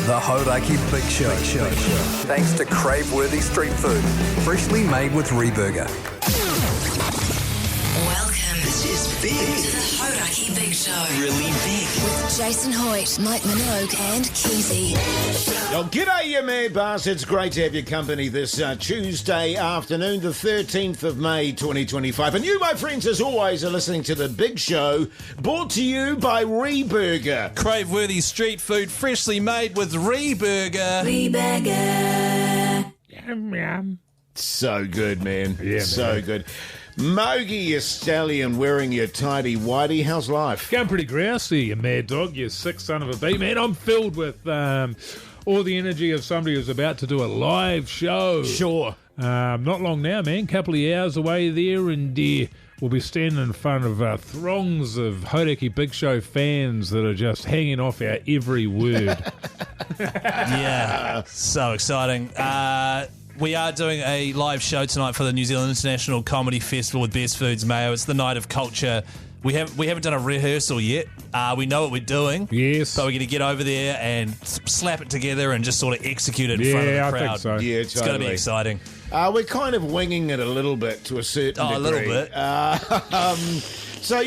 The Hauraki Big Show. Thanks to crave-worthy street food, freshly made with Reburger. Welcome. This is big. To the Hauraki Big Show. Really big. With Jason Hoyte, Mike Minogue and Keyzie. Yo, g'day, you mad bastards. Great to have your company this Tuesday afternoon, the 13th of May, 2025. And you, my friends, as always, are listening to The Big Show, brought to you by Reburger. Crave-worthy street food, freshly made with Reburger. Reburger. Yum, yum. So good, man. Yeah, so man. good. Mogi, you stallion, wearing your tidy whitey. How's life? Going pretty grousey, you mad dog, you sick son of a bee. Man, I'm filled with all the energy of somebody who's about to do a live show. Sure. Not long now, man. Couple of hours away there, and we'll be standing in front of throngs of Hauraki Big Show fans that are just hanging off our every word. Yeah, so exciting. We are doing a live show tonight for the New Zealand International Comedy Festival with Best Foods Mayo. It's the night of culture. We haven't done a rehearsal yet. We know what we're doing. Yes. But we're going to get over there and slap it together and just sort of execute it in front of the I crowd. think so. Yeah, It's going to be totally. exciting. We're kind of winging it a little bit to a certain degree. A little bit. So,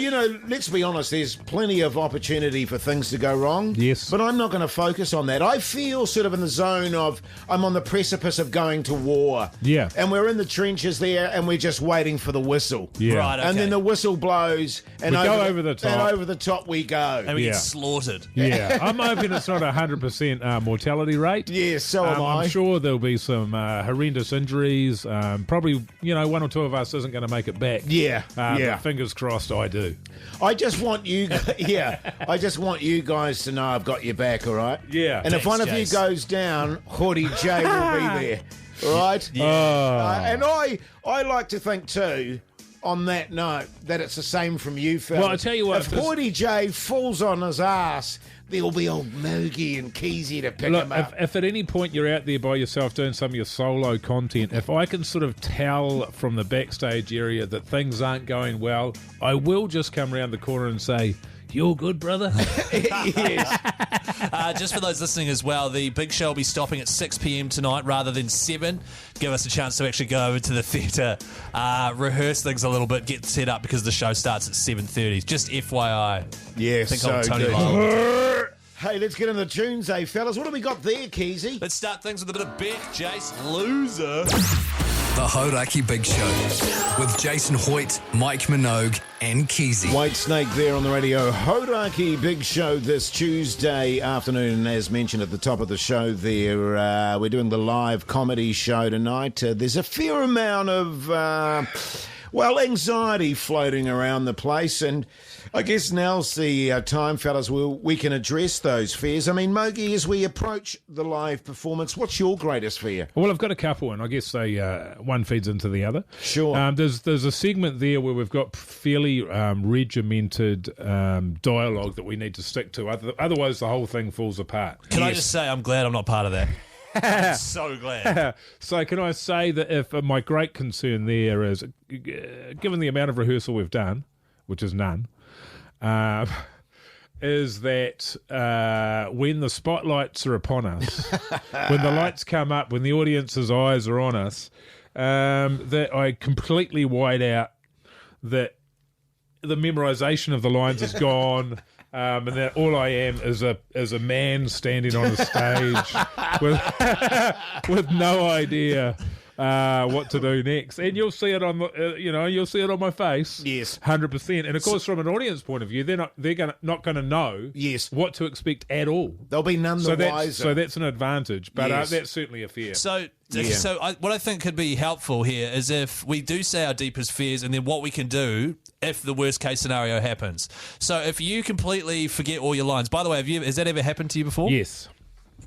let's be honest, there's plenty of opportunity for things to go wrong. Yes. But I'm not going to focus on that. I feel sort of in the zone of I'm on the precipice of going to war. Yeah. And we're in the trenches there and we're just waiting for the whistle. Yeah. Right, okay. And then the whistle blows and We go over the top. And over the top we go. And we Yeah. get slaughtered. Yeah, I'm hoping it's not a 100% mortality rate. Yes, so am I. I'm sure there'll be some horrendous injuries. Probably, one or two of us isn't going to make it back. Yeah, yeah. But fingers crossed I do. I just want you, I just want you guys to know I've got your back, all right? Yeah. And if Thanks, one of you Jace. goes down, Haughty J will be there, all right? And I like to think too, on that note, that it's the same from you, fellas. Well, I tell you what, if this- Haughty J falls on his ass, there'll be old Mogi and Keyzie to pick Look, him up. if at any point you're out there by yourself doing some of your solo content, if I can sort of tell from the backstage area that things aren't going well, I will just come around the corner and say, "You're good, brother." Yes. Just for those listening as well, the big show will be stopping at 6 p.m. tonight rather than 7. Give us a chance to actually go over to the theatre, rehearse things a little bit, get set up because the show starts at 7:30. Just FYI. Yes, Think so I'm Tony good. Lyle. Hey, let's get in the tunes, fellas? What have we got there, Keyzie? Let's start things with a bit of Beck, Jace, loser. The Hauraki Big Show with Jason Hoyte, Mike Minogue and Keyzie. White Snake there on the Radio Hauraki Big Show this Tuesday afternoon. And as mentioned at the top of the show there, we're doing the live comedy show tonight. There's a fair amount of, anxiety floating around the place. And I guess now's the time, fellas, we can address those fears. I mean, Mogi, as we approach the live performance, what's your greatest fear? Well, I've got a couple, and I guess they one feeds into the other. Sure. There's a segment there where we've got fairly regimented dialogue that we need to stick to. Otherwise, the whole thing falls apart. Can I just say I'm glad I'm not part of that? I'm so glad. So can I say that if my great concern there is, given the amount of rehearsal we've done, which is none, is that when the spotlights are upon us, when the lights come up, when the audience's eyes are on us, that I completely white out, that the memorization of the lines is gone, and that all I am is a man standing on a stage with no idea what to do next, and you'll see it on you'll see it on my face. Yes. 100%. And of course, from an audience point of view, they're not going to know Yes. what to expect at all. They'll be none the wiser. So that's an advantage, but Yes. that's certainly a fear. So, Yeah. what I think could be helpful here is if we do say our deepest fears and then what we can do if the worst case scenario happens. So if you completely forget all your lines, by the way, has that ever happened to you before? Yes.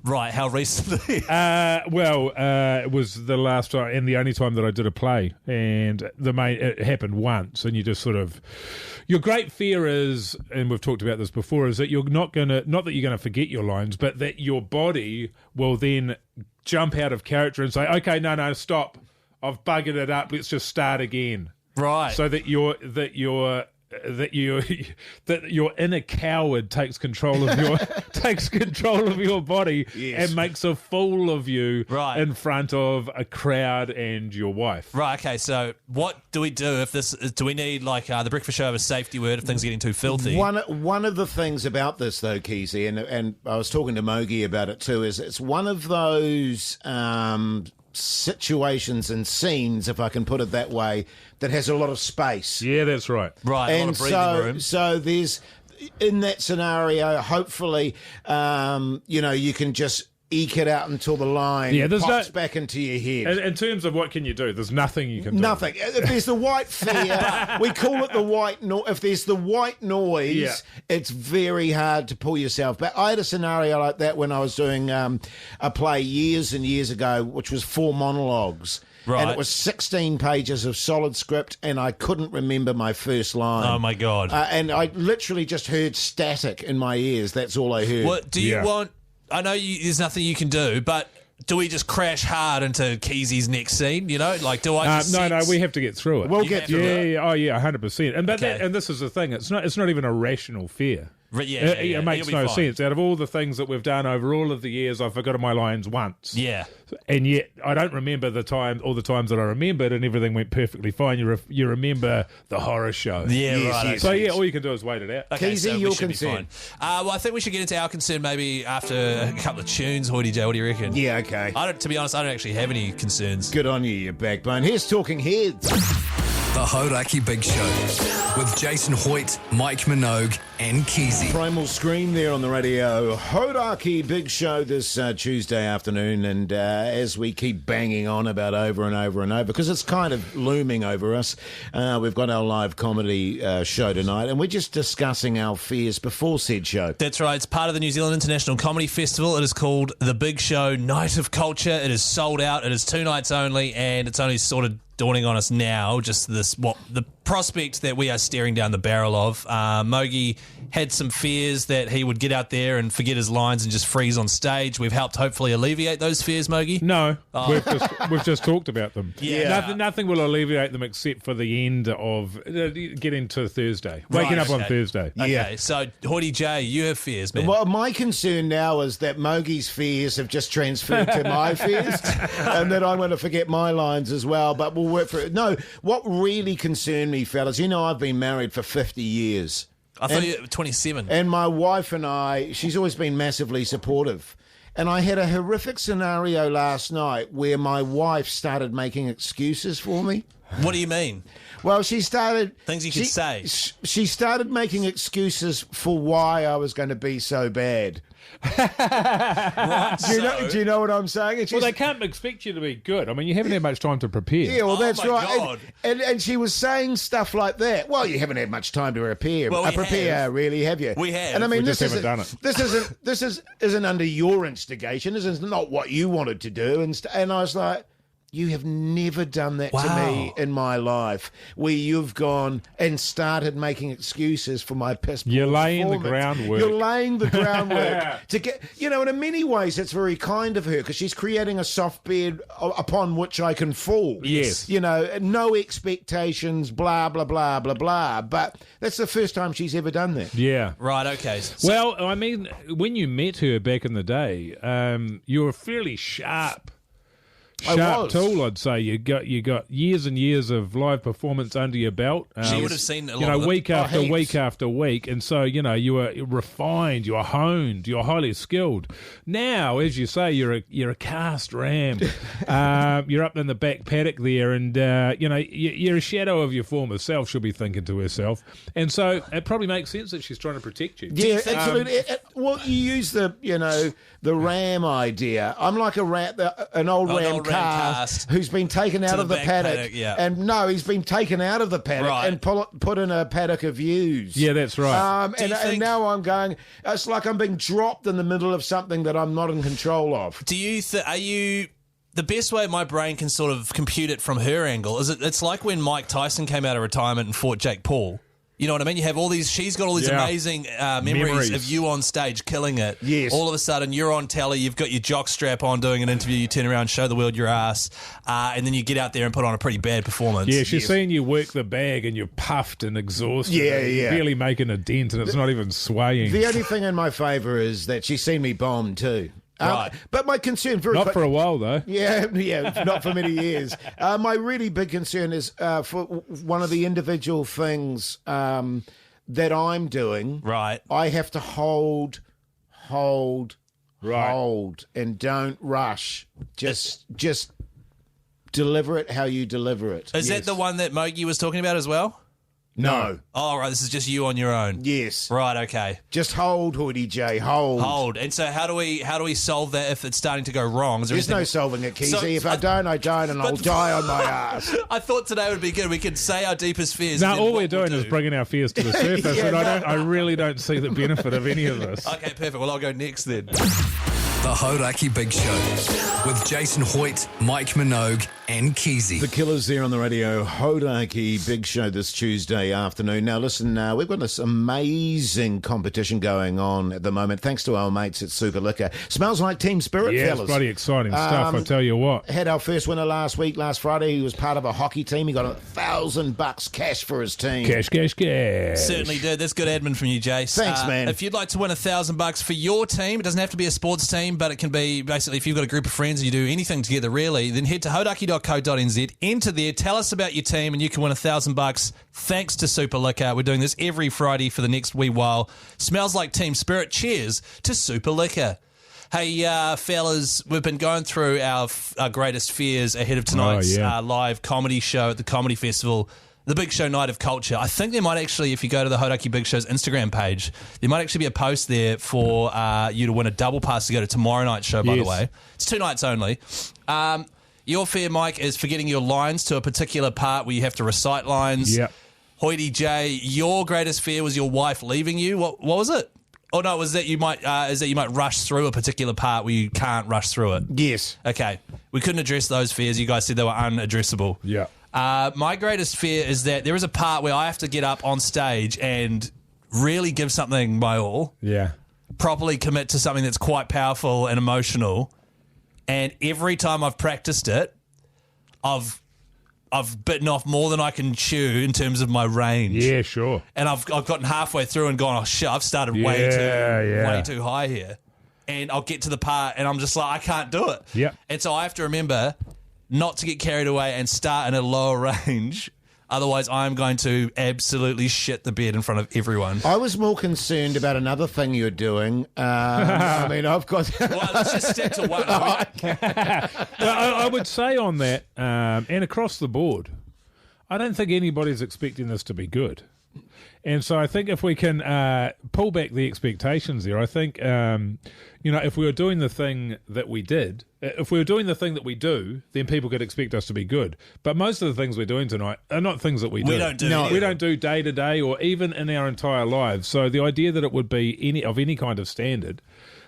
Right, how recently? It was the last time and the only time that I did a play, and it happened once, and you just sort of, your great fear is, and we've talked about this before, is that you're not that you're gonna forget your lines, but that your body will then jump out of character and say, okay, no, stop, I've buggered it up, let's just start again. Right. So that your that your inner coward takes control of your body and makes a fool of you in front of a crowd and your wife. Right. Okay. So, what do we do if this? Do we need like the breakfast show have a safety word if things are getting too filthy? One of the things about this, though, Keyzie, and I was talking to Mogi about it too, is it's one of those situations and scenes, if I can put it that way, that has a lot of space. Yeah, that's right. Right. And a lot of breathing room. So there's, in that scenario, hopefully, you can just eke it out until the line pops back into your head. In terms of what can you do, there's nothing you can do. Nothing. If there's the white fear, we call it the white noise. If there's the white noise, it's very hard to pull yourself back. I had a scenario like that when I was doing a play years and years ago, which was 4 monologues. Right. And it was 16 pages of solid script, and I couldn't remember my first line. Oh, my God. And I literally just heard static in my ears. That's all I heard. What do you want? I know there's nothing you can do, but do we just crash hard into Keyzie's next scene? You know, like do I? No, we have to get through it. We'll get through it. Yeah, 100%. And this is the thing. It's not even a rational fear. It makes no sense. Out of all the things that we've done over all of the years, I've forgotten my lines once. Yeah. And yet I don't remember all the times that I remembered, and everything went perfectly fine. You remember the horror show. Yeah, right. So all you can do is wait it out. Okay, Keyzie, so your we should concern. be fine. Well, I think we should get into our concern maybe after a couple of tunes. Hoyte J, what do you reckon? Yeah, okay. To be honest, I don't actually have any concerns. Good on you, you backbone. Here's Talking Heads. The Hauraki Big Show with Jason Hoyte, Mike Minogue, and Keyzie. Primal Scream there on the Radio Hauraki Big Show this Tuesday afternoon, and as we keep banging on about over and over and over, because it's kind of looming over us, we've got our live comedy show tonight, and we're just discussing our fears before said show. That's right. It's part of the New Zealand International Comedy Festival. It is called The Big Show Night of Culture. It is sold out. It is 2 nights only, and it's only sort of dawning on us now, just the prospect that we are staring down the barrel of. Mogi had some fears that he would get out there and forget his lines and just freeze on stage. We've helped hopefully alleviate those fears, Mogi. No, we've just talked about them. Yeah. Nothing will alleviate them except for the end of getting to Thursday, waking up on Thursday. Okay, so Hoyte J, you have fears, man. Well, my concern now is that Mogi's fears have just transferred to my fears, and that I'm going to forget my lines as well, but we'll work for it. No, what really concerned me, fellas, I've been married for 50 years. I thought you were 27. And my wife and I, she's always been massively supportive. And I had a horrific scenario last night where my wife started making excuses for me. What do you mean? Well, she started... Things you could say. She started making excuses for why I was going to be so bad. Right, Do you know what I'm saying? Well, they can't expect you to be good. I mean, you haven't had much time to prepare. Yeah, well, that's my right. God. And she was saying stuff like that. Well, you haven't had much time to prepare. Well, really, have you? We have. And I mean, We just haven't done it. This isn't under your instigation. This is not what you wanted to do. And I was like, you have never done that to me in my life, where you've gone and started making excuses for my piss poor You're laying the performance. groundwork. You're laying the groundwork to get, and in many ways it's very kind of her, because she's creating a soft bed upon which I can fall. Yes. No expectations, blah, blah, blah, blah, blah. But that's the first time she's ever done that. Yeah. Right, okay. Well, I mean, when you met her back in the day, you were fairly sharp tool, I'd say. You got years and years of live performance under your belt. She would have seen a lot of them. week after week, and so you were refined, you were honed, you were highly skilled. Now, as you say, you're a cast ram. You're up in the back paddock there, and you're a shadow of your former self. She'll be thinking to herself, and so it probably makes sense that she's trying to protect you. Yeah, absolutely. Well, you use the ram idea. I'm like an old ram cast who's been taken out of the paddock. And no, he's been taken out of the paddock and put in a paddock of ewes. Yeah, that's right. And now I'm going, it's like I'm being dropped in the middle of something that I'm not in control of. Do you are you... The best way my brain can sort of compute it from her angle is it's like when Mike Tyson came out of retirement and fought Jake Paul. You know what I mean? You have all these. She's got all these amazing memories of you on stage killing it. Yes. All of a sudden, you're on telly. You've got your jock strap on, doing an interview. You turn around, show the world your ass, and then you get out there and put on a pretty bad performance. Yeah, she's seen you work the bag and you're puffed and exhausted. Yeah, and you're barely making a dent, and it's not even swaying. The only thing in my favour is that she's seen me bomb too. Right. But my concern... Not for a while, though. Yeah, not for many years. My really big concern is for one of the individual things that I'm doing. Right. I have to hold, and don't rush. Just deliver it how you deliver it. Is that the one that Mogi was talking about as well? No. Oh, right. This is just you on your own. Yes. Right. Okay. Just hold, Hoyte J. Hold. Hold. And so, how do we solve that if it's starting to go wrong? Is there There's no anything- solving it, Keyzie. So- If I don't, I don't, and I'll die on my ass. I thought today would be good. We could say our deepest fears. No, and then all what we're doing we'll is do. bringing our fears to the surface, and I really don't see the benefit of any of this. Okay, perfect. Well, I'll go next then. The Hauraki Big Show with Jason Hoyte, Mike Minogue, and Keyzie. The Killers there on the Radio Hauraki Big Show this Tuesday afternoon. Now, listen, we've got this amazing competition going on at the moment, thanks to our mates at Super Liquor. Smells like team spirit, Yeah, fellas. it's bloody exciting stuff, I tell you what. Had our first winner last Friday. He was part of a hockey team. He got $1,000 cash for his team. Cash. Certainly did. That's good admin from you, Jace. Thanks, man. If you'd like to win $1,000 for your team, it doesn't have to be a sports team, but it can be basically if you've got a group of friends and you do anything together, really, then head to hauraki.co.nz, enter there, tell us about your team, and you can win $1,000 thanks to Super Liquor. We're doing this every Friday for the next wee while. Smells like team spirit. Cheers to Super Liquor. Hey, fellas, we've been going through our greatest fears ahead of tonight's live comedy show at the Comedy Festival, the Big Show Night of Culture. I think there might actually, if you go to the Hauraki Big Show's Instagram page, there might actually be a post there for you to win a double pass to go to tomorrow night's show, by the way. It's 2 nights only. Your fear, Mike, is forgetting your lines to a particular part where you have to recite lines. Yep. Hoyte J, your greatest fear was your wife leaving you. What was it? Oh no, it was that you might rush through a particular part where you can't rush through it. Yes. Okay, we couldn't address those fears. You guys said they were unaddressable. Yeah. My greatest fear is that there is a part where I have to get up on stage and really give something my all. Yeah. Properly commit to something that's quite powerful and emotional. And every time I've practiced it, I've bitten off more than I can chew in terms of my range. Yeah, sure. And I've gotten halfway through and gone, oh shit, I've started way too high here. And I'll get to the part and I'm just like, I can't do it. Yeah. And so I have to remember not to get carried away and start in a lower range. Otherwise, I'm going to absolutely shit the bed in front of everyone. I was more concerned about another thing you're doing. I mean, I've got... Well, let's just stick to one. I would say on that, and across the board, I don't think anybody's expecting this to be good. And so I think if we can pull back the expectations there, I think, if we were doing the thing that we did, if we were doing the thing that we do, then people could expect us to be good. But most of the things we're doing tonight are not things that we do. We don't do No, we don't do day to day or even in our entire lives. So the idea that it would be any kind of standard...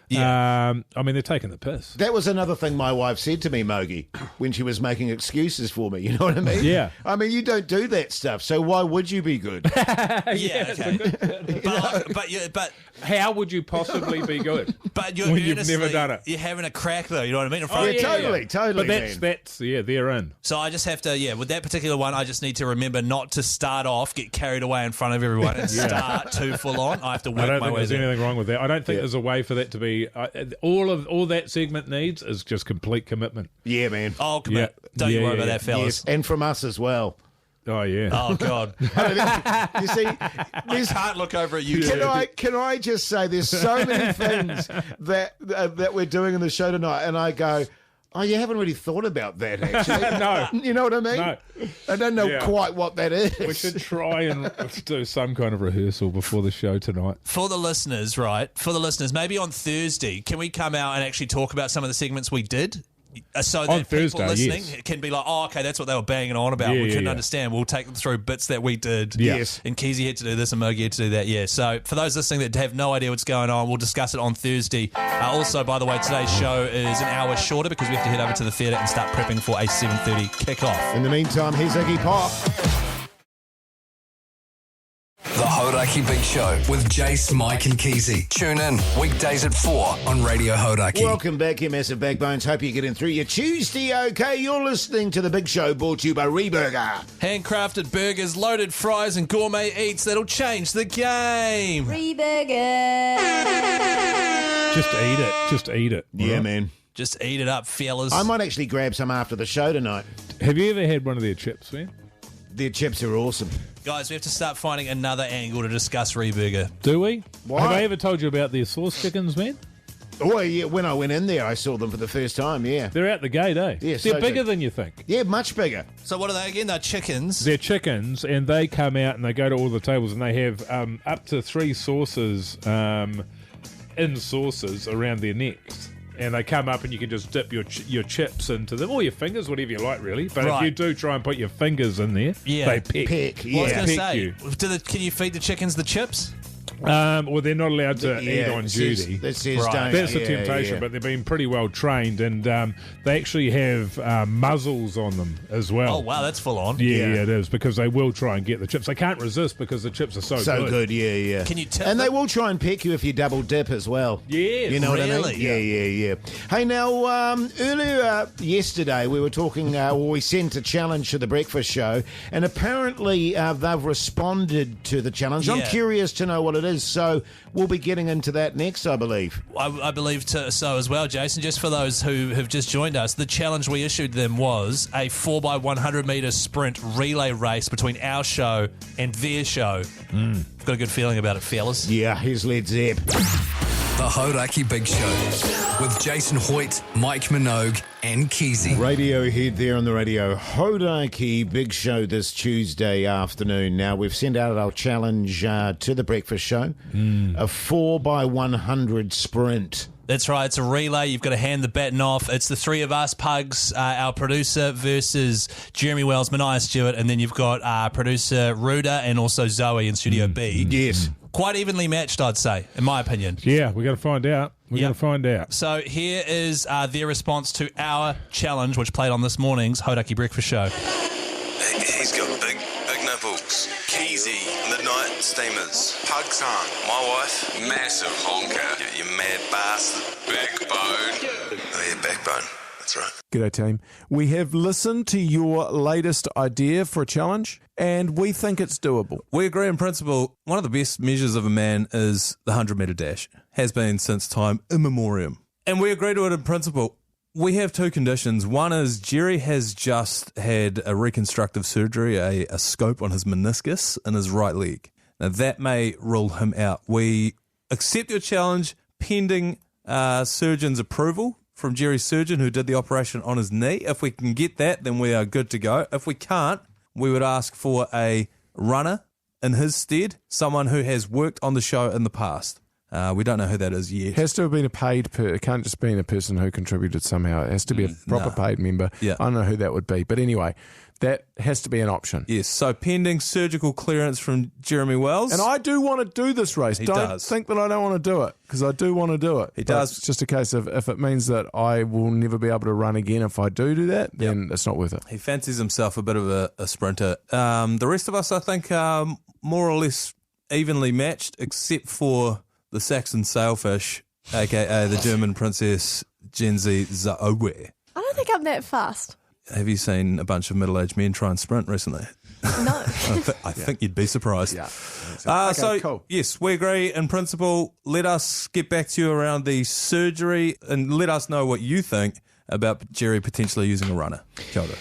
Yeah. I mean, they're taking the piss. That was another thing my wife said to me, Mogi, when she was making excuses for me. You know what I mean? Yeah. I mean, you don't do that stuff, so why would you be good? Yeah, okay. But How would you possibly be good? But you're when you've earnestly- never done it. You're having a crack, though. You know what I mean? In front of Totally. But that's they're in. So I just have to, with that particular one, I just need to remember not to start off, get carried away in front of everyone, and start too full on. I have to work I don't my think way there's there. anything wrong with that. I don't think there's a way for that to be. All that segment needs is just complete commitment. Yeah, man. Oh, commit. Don't you worry about that, fellas. Yes, and from us as well. Oh yeah. Oh, God. You see, I can't look over at you two. can I just say there's so many things that we're doing in the show tonight, and I go, oh, you haven't really thought about that, actually. No. You know what I mean? No. I don't know quite what that is. We should try and do some kind of rehearsal before the show tonight. For the listeners, right? For the listeners, maybe on Thursday, can we come out and actually talk about some of the segments we did? So that On people Thursday, listening yes. can be like, oh, okay, that's what they were banging on about. Yeah, we couldn't yeah. understand. We'll take them through bits that we did. Yes. And Keyzie had to do this and Mogi had to do that. Yeah. So for those listening that have no idea what's going on, we'll discuss it on Thursday. Also, by the way, today's show is an hour shorter because we have to head over to the theatre and start prepping for a 7:30 kickoff. In the meantime, here's Iggy Pop. The Hauraki Big Show with Jace, Mike and Keyzie. Tune in weekdays at 4 on Radio Hauraki. Welcome back, you massive backbones. Hope you're getting through your Tuesday okay. You're listening to The Big Show, brought to you by Reburger. Handcrafted burgers, loaded fries and gourmet eats that'll change the game. Reburger. Just eat it. Yeah, right? man. Just eat it up, fellas. I might actually grab some after the show tonight. Have you ever had one of their chips, man? Their chips are awesome. Guys, we have to start finding another angle to discuss Reburger. Do we? Why? Have I ever told you about their sauce chickens, man? Oh, yeah, when I went in there, I saw them for the first time, yeah. They're out the gate, eh? Yeah, They're so bigger good. than you think. Yeah, much bigger. So what are they again? They're chickens. They're chickens, and they come out and they go to all the tables, and they have up to 3 sauces in sauces around their necks. And they come up and you can just dip your chips into them, or your fingers, whatever you like, really. But Right. if you do try and put your fingers in there, Yeah. they peck. Peck, Well, I was yeah. going to Pick say, you. can you feed the chickens the chips? Well, they're not allowed to eat Yeah, on it says- duty. It says Right. don't. That's the yeah, temptation, yeah. but they've been pretty well trained, and they actually have muzzles on them as well. Oh, wow, that's full on. Yeah, Yeah. it is, because they will try and get the chips. They can't resist because the chips are so good. Yeah. Can you tip And they them? will try and peck you if you double dip as well. Yes. You know what I Really? mean? Yeah. Hey, now, earlier yesterday we were talking, we sent a challenge to the breakfast show, and apparently they've responded to the challenge. I'm Yeah. curious to know what it is, so we'll be getting into that next, I believe. I believe so as well, Jason. Just for those who have just joined us, the challenge we issued them was a 4x100 metre sprint relay race between our show and their show. Got a good feeling about it, fellas. Yeah, here's Led Zepp. The Hauraki Big Show with Jason Hoyte, Mike Minogue and Keyzie. Radiohead there on the Radio Hauraki Big Show this Tuesday afternoon. Now, we've sent out our challenge to the breakfast show, a 4x100 sprint. That's right. It's a relay. You've got to hand the baton off. It's the three of us, Pugs, our producer, versus Jeremy Wells, Mania Stewart, and then you've got producer Ruda and also Zoe in Studio B. Yes. Quite evenly matched, I'd say, in my opinion. Yeah, we got to find out. We got Yep. to find out. So here is their response to our challenge, which played on this morning's Hauraki Breakfast Show. He's got big nipples. Keyzie, midnight steamers. Pugs on. My wife, massive honker. You mad bastard. Backbone. Oh yeah, backbone. That's right. G'day team. We have listened to your latest idea for a challenge and we think it's doable. We agree in principle. One of the best measures of a man is the 100-metre dash. Has been since time immemorial. And we agree to it in principle. We have 2 conditions. One is Jerry has just had a reconstructive surgery, a scope on his meniscus in his right leg. Now that may rule him out. We accept your challenge pending surgeon's approval from Jerry's surgeon who did the operation on his knee. If we can get that, then we are good to go. If we can't, we would ask for a runner in his stead, someone who has worked on the show in the past. We don't know who that is yet. It has to have been a paid it can't just be a person who contributed somehow. It has to be a proper paid member. Yeah. I don't know who that would be. But anyway, that has to be an option. Yes, so pending surgical clearance from Jeremy Wells. And I do want to do this race. He Don't does. think that I don't want to do it, because I do want to do it. He But does. It's just a case of if it means that I will never be able to run again if I do that, then it's not worth it. He fancies himself a bit of a sprinter. The rest of us, I think, are more or less evenly matched, except for the Saxon sailfish, a.k.a. the German princess Genzi Zaowe. I don't think I'm that fast. Have you seen a bunch of middle-aged men try and sprint recently? No. I think you'd be surprised. Yeah. So, Okay, cool. yes, we agree in principle. Let us get back to you around the surgery and let us know what you think about Jerry potentially using a runner. Kia ora.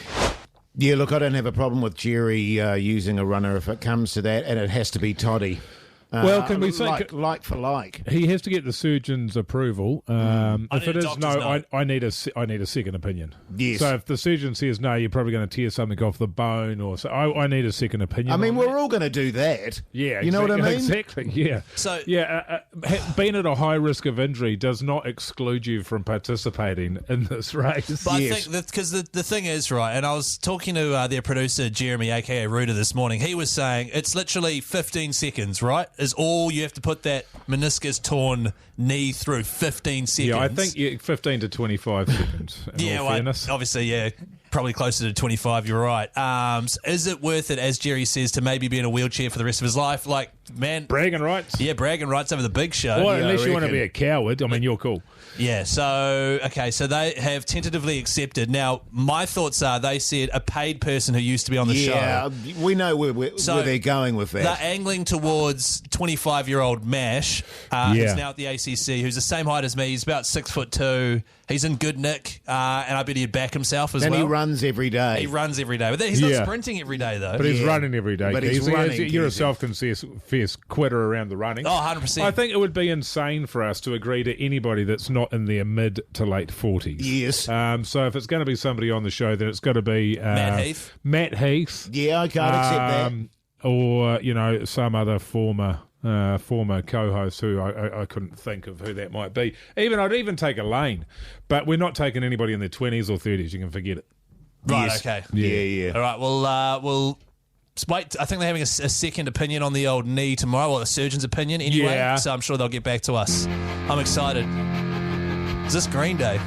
Yeah, look, I don't have a problem with Jerry using a runner if it comes to that, and it has to be Toddy. Well, can we say like for like? he has to get the surgeon's approval? If need it a is doctor's no, note. I need a second opinion. Yes. So if the surgeon says no, you're probably going to tear something off the bone, or so. I need a second opinion. I mean, on we're that. all going to do that. Yeah, you know what I mean? Exactly. Yeah. So- being at a high risk of injury does not exclude you from participating in this race. But Yes. I think that because the thing is, right, and I was talking to their producer, Jeremy, a.k.a. Ruda, this morning. He was saying it's literally 15 seconds, right, is all you have to put that meniscus-torn knee through 15 seconds. Yeah, I think 15 to 25 seconds. In all fairness. Obviously, yeah, probably closer to 25, you're right. So is it worth it, as Jerry says, to maybe be in a wheelchair for the rest of his life? Like, man. Bragging rights. Yeah, bragging rights over the big show. Well, Yeah, unless I you want to reckon. be a coward. I mean, you're cool. Yeah, so they have tentatively accepted. Now, my thoughts are they said a paid person who used to be on the Yeah, show. we know where they're going with that. They're angling towards 25-year-old Mash, who's now at the ACC, who's the same height as me. He's about 6'2". He's in good nick, and I bet he'd back himself as and well. he runs every day. He runs every day. But he's not sprinting every day, though. But he's Yeah. running every day. But he's Keyzie. running, You're a Keyzie. self-confessed quitter around the running. Oh, 100%. I think it would be insane for us to agree to anybody that's not in their mid to late 40s. Yes. So if it's going to be somebody on the show, then it's got to be Matt Heath. Matt Heath. Yeah, I can't accept that. Or, some other former co-host who I couldn't think of who that might be. I'd even take Elaine, but we're not taking anybody in their 20s or 30s. You can forget it. Right, Yes. okay. Yeah. All right, we'll wait. I think they're having a second opinion on the old knee tomorrow, or the surgeon's opinion anyway. Yeah. So I'm sure they'll get back to us. I'm excited. Is this Green Day?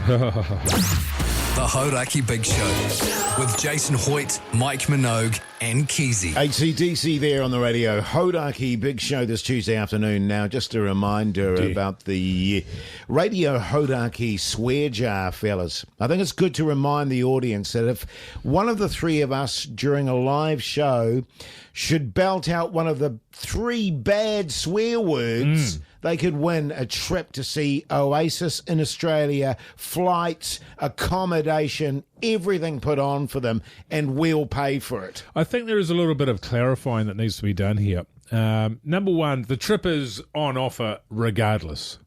The Hauraki Big Show with Jason Hoyte, Mike Minogue, and Keyzie. HCDC there on the Radio Hauraki Big Show this Tuesday afternoon. Now, just a reminder about the Radio Hauraki swear jar, fellas. I think it's good to remind the audience that if one of the three of us during a live show should belt out one of the three bad swear words, they could win a trip to see Oasis in Australia, flights, accommodation, everything put on for them, and we'll pay for it. I think there is a little bit of clarifying that needs to be done here. Number one, the trip is on offer regardless.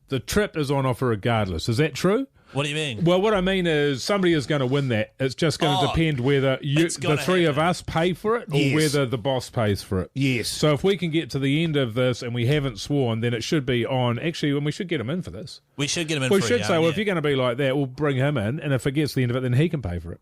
The trip is on offer regardless. Is that true? What do you mean? Well, what I mean is somebody is going to win that. It's just going to depend whether it's the gonna three of happen. us pay for it or Yes. whether the boss pays for it. Yes. So if we can get to the end of this and we haven't sworn, then it should be on. Actually, and we should get him in for this. We should get him in We for should a say, yarn, well, yeah. if you're going to be like that, we'll bring him in. And if it gets to the end of it, then he can pay for it.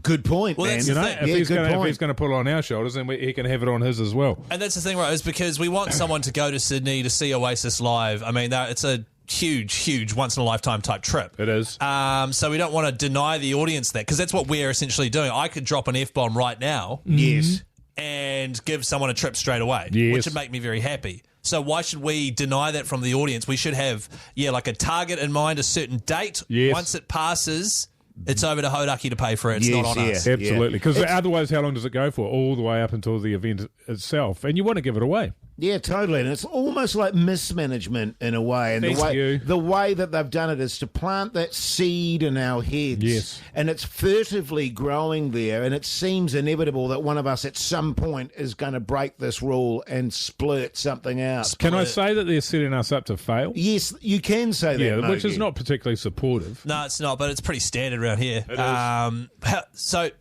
Good point, Well, man. that's You the know, thing. if Yeah, he's good going point. to put it on our shoulders, then he can have it on his as well. And that's the thing, right, is because we want someone to go to Sydney to see Oasis live. I mean, it's a huge once-in-a-lifetime type trip. It is. So we don't want to deny the audience that, because that's what we're essentially doing. I could drop an F-bomb right now Yes. and give someone a trip straight away, Yes. which would make me very happy. So why should we deny that from the audience? We should have, like a target in mind, a certain date. Yes. Once it passes, it's over to Hauraki to pay for it. It's Yes, not on yeah. us. Absolutely. Because otherwise, how long does it go for? All the way up until the event itself. And you want to give it away. Yeah, totally. And it's almost like mismanagement in a way. And Thank you. the way that they've done it is to plant that seed in our heads. Yes. And it's furtively growing there. And it seems inevitable that one of us at some point is going to break this rule and splurt something out. Can I say that they're setting us up to fail? Yes, you can say that, Yeah, which is Mogi. not particularly supportive. No, it's not, but it's pretty standard around here. It is. So let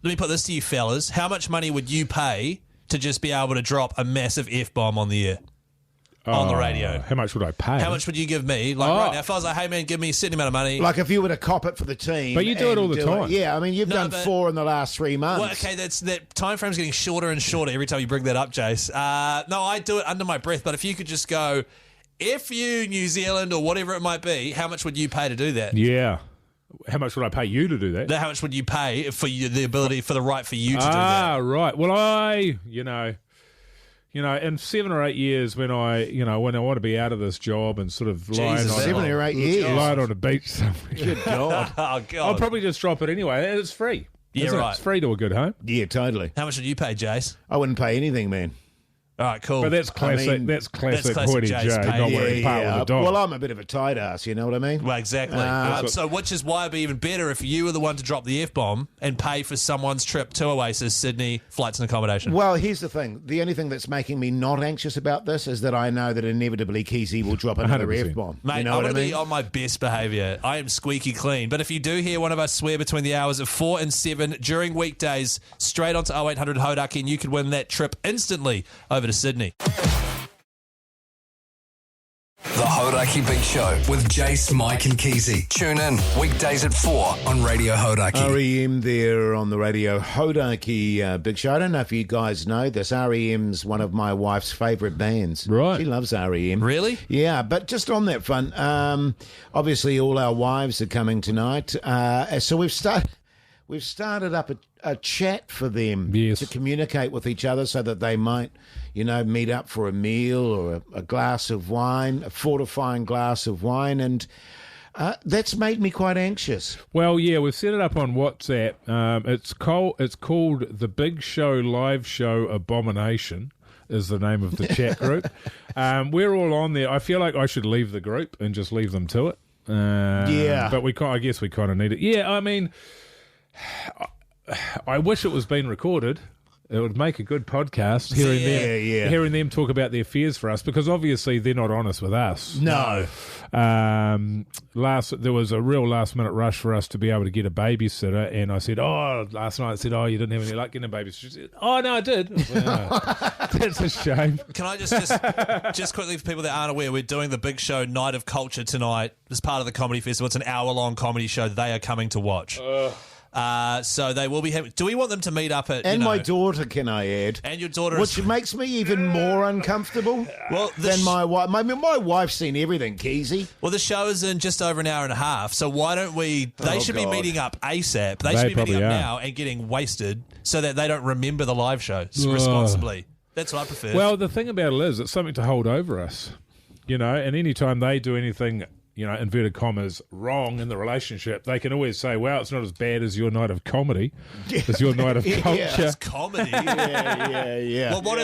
me put this to you fellas. How much money would you pay to just be able to drop a massive F-bomb on the air? On the radio. How much would I pay? How much would you give me? Like right now, if I was like, hey man, give me a certain amount of money. Like if you were to cop it for the team. But you do it and all the time. Yeah, I mean, you've No, done but- 4 in the last 3 months. Well, okay, that time frame's getting shorter and shorter every time you bring that up, Jace. No, I do it under my breath, but if you could just go, if you New Zealand or whatever it might be, how much would you pay to do that? Yeah. How much would I pay you to do that? How much would you pay for the ability, for the right for you to do that? Right. Well, in 7 or 8 years, when I want to be out of this job and sort of lying Jesus, on 7 or 8 years. lying on a beach somewhere, Good God. Oh, God. I'll probably just drop it anyway. It's free. Yeah, isn't it? right. It's free to a good home. Yeah, totally. How much would you pay, Jace? I wouldn't pay anything, man. All right, cool. But that's classic. mean, that's classic classic Hoyte Jay's J. pay. Not Yeah, wearing part with a dog. Well, I'm a bit of a tight ass, you know what I mean? Well, exactly. So, which is why it'd be even better if you were the one to drop the F-bomb and pay for someone's trip to Oasis, Sydney, flights and accommodation. Well, here's the thing. The only thing that's making me not anxious about this is that I know that inevitably Keyzie will drop another 100%. F-bomb. Mate, you know I'm what I going to mean? be on my best behaviour. I am squeaky clean. But if you do hear one of us swear between the hours of 4 and 7 during weekdays, straight onto 0800 Hauraki, and you could win that trip instantly over to Sydney. The Hauraki Big Show with Jace, Mike, and Keyzie. Tune in weekdays at 4 on Radio Hauraki. REM there on the Radio Hauraki Big Show. I don't know if you guys know this. REM's one of my wife's favourite bands. Right. She loves REM. Really? Yeah, but just on that front, obviously all our wives are coming tonight. So we've we've started up a chat for them Yes. to communicate with each other so that they might, meet up for a meal or a glass of wine, a fortifying glass of wine, and that's made me quite anxious. Well, yeah, we've set it up on WhatsApp. It's called the Big Show Live Show Abomination is the name of the chat group. We're all on there. I feel like I should leave the group and just leave them to it. But I guess we kind of need it. Yeah, I mean, I wish it was being recorded. It would make a good podcast hearing them talk about their fears for us, because obviously they're not honest with us. No. There was a real last minute rush for us to be able to get a babysitter, and I said, last night I said, you didn't have any luck getting a babysitter. She said, no, I did. That's a shame. Can I just quickly, for people that aren't aware, we're doing the Big Show Night of Culture tonight as part of the comedy festival. It's an hour-long comedy show they are coming to watch. So they will be having... Do we want them to meet up at... And my daughter, can I add? And your daughter... Which makes me even more uncomfortable than my wife. I mean, my wife's seen everything, Keyzie. Well, the show is in just over an hour and a half, so why don't we... They should be meeting up ASAP. They should be meeting up now and getting wasted so that they don't remember the live show responsibly. That's what I prefer. Well, the thing about it is, it's something to hold over us, and any time they do anything... inverted commas, wrong in the relationship, they can always say, well, it's not as bad as your night of comedy. It's your night of culture. It's comedy. Yeah. Well, what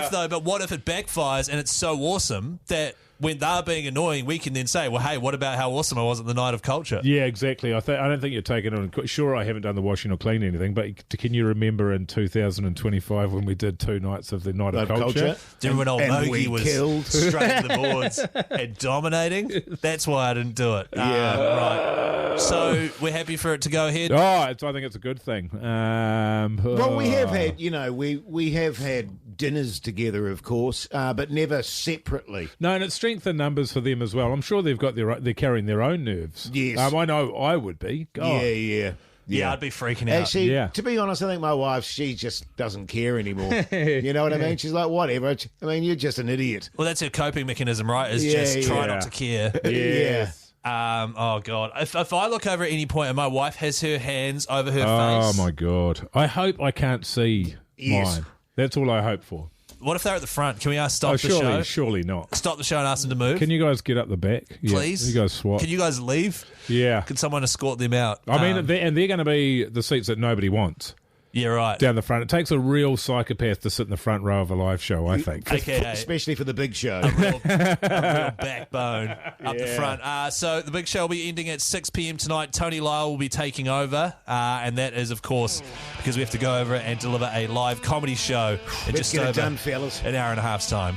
if it backfires and it's so awesome that when they're being annoying, we can then say, well, hey, what about how awesome I was at the night of culture? Yeah, exactly. I don't think you're taking on... Sure, I haven't done the washing or cleaning anything, but can you remember in 2025 when we did 2 nights of the night of culture? Do you remember when old Mogi was killed. straight the boards and dominating? That's why I didn't do it. Right. So we're happy for it to go ahead? I think it's a good thing. Well, we have had, we have had dinners together, of course, but never separately. No, and it's strength in numbers for them as well. I'm sure they're carrying their own nerves. Yes. I know I would be. God. Yeah, I'd be freaking out. Actually, to be honest, I think my wife, she just doesn't care anymore. You know what I mean? She's like, whatever. I mean, you're just an idiot. Well, that's her coping mechanism, right? Is just try not to care. Yes. Oh, God. If I look over at any point and my wife has her hands over her face... Oh, my God. I hope I can't see mine. That's all I hope for. What if they're at the front? Can we stop the show? Surely not. Stop the show and ask them to move? Can you guys get up the back? Please? You guys swap. Can you guys leave? Yeah. Can someone escort them out? I mean, they're going to be the seats that nobody wants. Yeah, right. Down the front. It takes a real psychopath to sit in the front row of a live show, I think. Especially for the Big Show. A real backbone up the front. So the Big Show will be ending at 6 p.m. tonight. Tony Lyle will be taking over. And that is, of course, because we have to go over and deliver a live comedy show in just over done, fellas. an hour and a half's time.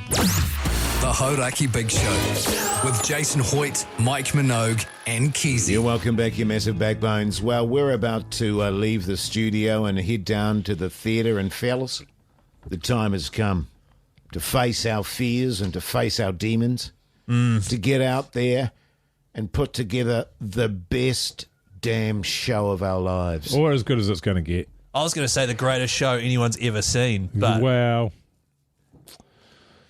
The Hauraki Big Show with Jason Hoyte, Mike Minogue and Keyzie. You're welcome back, you massive backbones. Well, we're about to leave the studio and head down to the theatre, and fellas, the time has come to face our fears and to face our demons, to get out there and put together the best damn show of our lives. Or as good as it's going to get. I was going to say the greatest show anyone's ever seen, but... Well...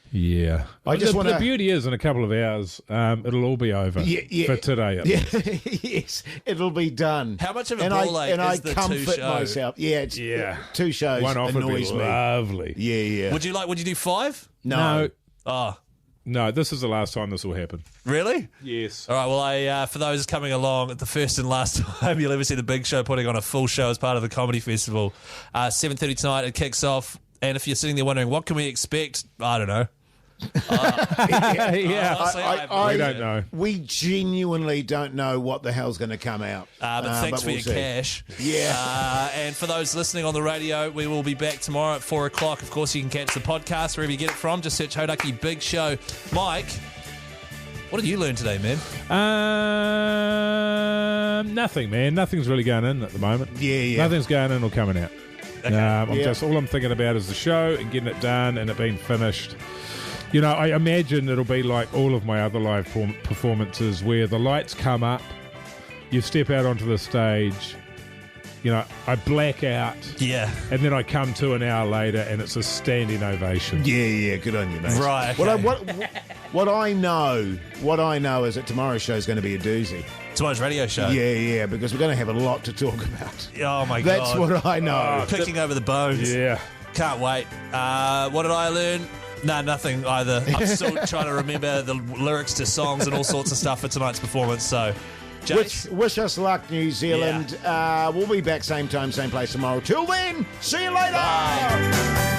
Yeah. The beauty is, in a couple of hours, it'll all be over for today. Yes, it'll be done. How much of a ball ache is the comfort two shows? myself. It's 2 shows. One off would be annoys me. lovely. Yeah. Would you do 5? No. Oh. No, this is the last time this will happen. Really? Yes. All right, well, for those coming along, the first and last time you'll ever see the Big Show putting on a full show as part of the comedy festival. 7:30 tonight, it kicks off. And if you're sitting there wondering, what can we expect? I don't know. We don't know. We genuinely don't know what the hell's going to come out. But thanks for your cash. Yeah. And for those listening on the radio, we will be back tomorrow at 4 o'clock. Of course, you can catch the podcast wherever you get it from. Just search Hauraki Big Show. Mike, what did you learn today, man? Nothing, man. Nothing's really going in at the moment. Yeah. Nothing's going in or coming out. Okay. All I'm thinking about is the show and getting it done and it being finished. I imagine it'll be like all of my other live performances where the lights come up, you step out onto the stage, I black out. Yeah. And then I come to an hour later and it's a standing ovation. Yeah, good on you, mate. Right, okay. What I know is that tomorrow's show is going to be a doozy. Tomorrow's radio show. Yeah, because we're going to have a lot to talk about. Oh, my God. That's what I know. Picking over the bones. Yeah. Can't wait. What did I learn? No, nothing either. I'm still trying to remember the lyrics to songs and all sorts of stuff for tonight's performance, so... Wish us luck, New Zealand. Yeah. We'll be back same time, same place tomorrow. Till then, see you later. Bye.